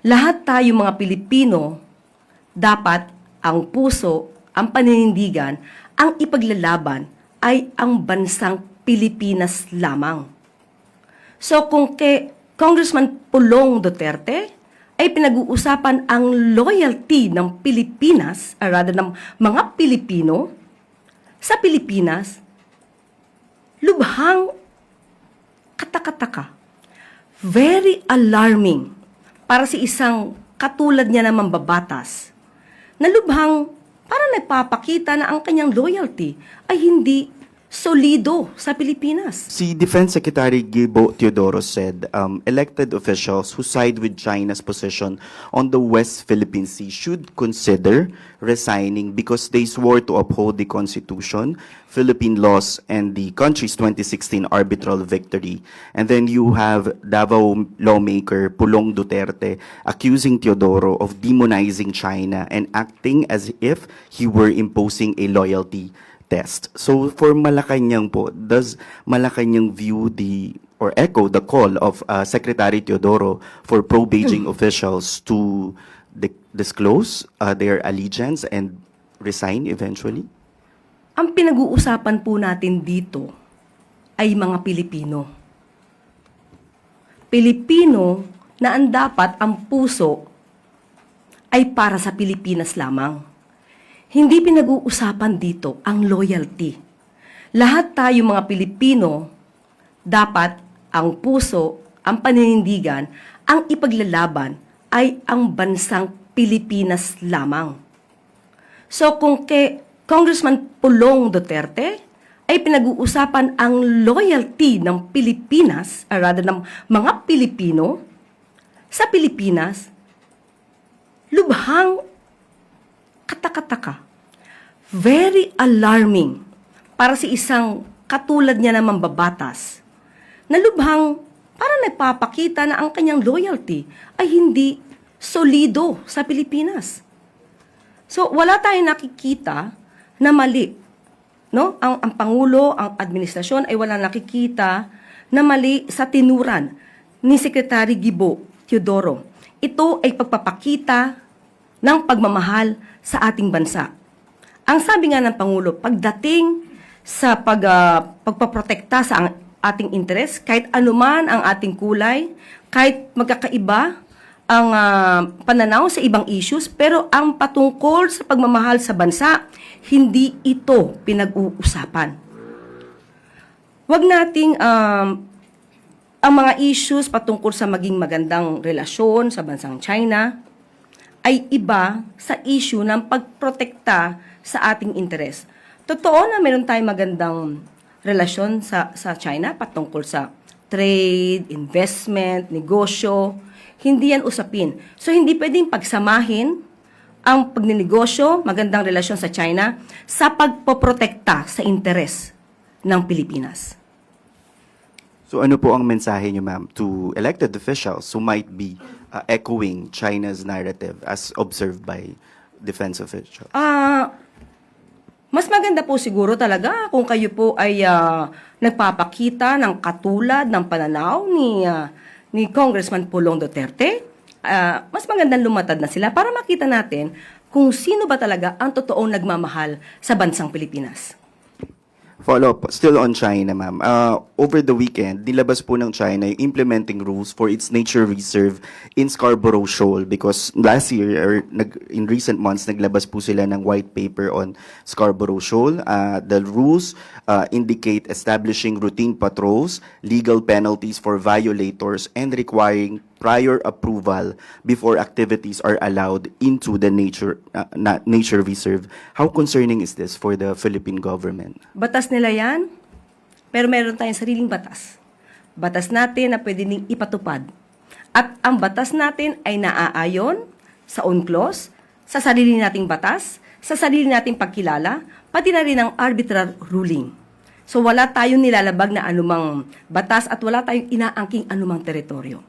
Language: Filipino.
Lahat tayo mga Pilipino, dapat ang puso, ang paninindigan, ang ipaglalaban ay ang bansang Pilipinas lamang. So kung kay Congressman Pulong Duterte ay pinag-uusapan ang loyalty ng Pilipinas, or rather ng mga Pilipino sa Pilipinas, lubhang katakataka, very alarming para sa isang katulad niya na mambabatas, na lubhang para nagpapakita na ang kanyang loyalty ay hindi solido sa Pilipinas. Si Defense Secretary Gibo Teodoro said elected officials who side with China's position on the West Philippine Sea should consider resigning because they swore to uphold the Constitution, Philippine laws, and the country's 2016 arbitral victory. And then you have Davao lawmaker Pulong Duterte accusing Teodoro of demonizing China and acting as if he were imposing a loyalty test. So for Malacanang po, does Malacanang view or echo the call of Secretary Teodoro for pro-Beijing officials to disclose their allegiance and resign eventually? Ang pinag-uusapan po natin dito ay mga Pilipino. Pilipino na ang dapat ang puso ay para sa Pilipinas lamang. Hindi pinag-uusapan dito ang loyalty. Lahat tayo mga Pilipino, dapat ang puso, ang paninindigan, ang ipaglalaban ay ang bansang Pilipinas lamang. So kung kay Congressman Pulong Duterte ay pinag-uusapan ang loyalty ng Pilipinas, or rather ng mga Pilipino sa Pilipinas, lubhang katakataka, very alarming para sa isang katulad niya na mambabatas, na lubhang para nagpapakita na ang kanyang loyalty ay hindi solido sa Pilipinas. So wala tayong nakikita na mali. No? Ang Pangulo, ang administrasyon ay wala nakikita na mali sa tinuran ni Secretary Gibo Teodoro. Ito ay pagpapakita ng pagmamahal sa ating bansa. Ang sabi nga ng Pangulo, pagdating sa pagpaprotekta sa ating interes, kahit anuman ang ating kulay, kahit magkakaiba ang pananaw sa ibang issues, pero ang patungkol sa pagmamahal sa bansa, hindi ito pinag-uusapan. Huwag nating ang mga issues patungkol sa maging magandang relasyon sa bansang China ay iba sa issue ng pagprotekta sa ating interes. Totoo na meron tayong magandang relasyon sa China patungkol sa trade, investment, negosyo. Hindi yan usapin. So hindi pwedeng pagsamahin ang pagninegosyo, magandang relasyon sa China, sa pagpoprotekta sa interes ng Pilipinas. So ano po ang mensahe niyo, ma'am, to elected officials who might be echoing China's narrative as observed by defense officials? Mas maganda po siguro talaga kung kayo po ay nagpapakita ng katulad ng pananaw ni Congressman Pulong Duterte. Mas magandang lumatad na sila para makita natin kung sino ba talaga ang totoong nagmamahal sa bansang Pilipinas. Follow-up, still on China, ma'am. Over the weekend, nilabas po ng China yung implementing rules for its nature reserve in Scarborough Shoal because last year, or in recent months, naglabas po sila ng white paper on Scarborough Shoal. The rules indicate establishing routine patrols, legal penalties for violators, and requiring prior approval before activities are allowed into the nature reserve. How concerning is this for the Philippine government? Batas nila yan, pero meron tayong sariling batas. Batas natin na pwede ning ipatupad. At ang batas natin ay naaayon sa UNCLOS, sa sarili nating batas, sa sarili nating pagkilala, pati na rin ang arbitral ruling. So wala tayong nilalabag na anumang batas at wala tayong inaangking anumang teritoryo.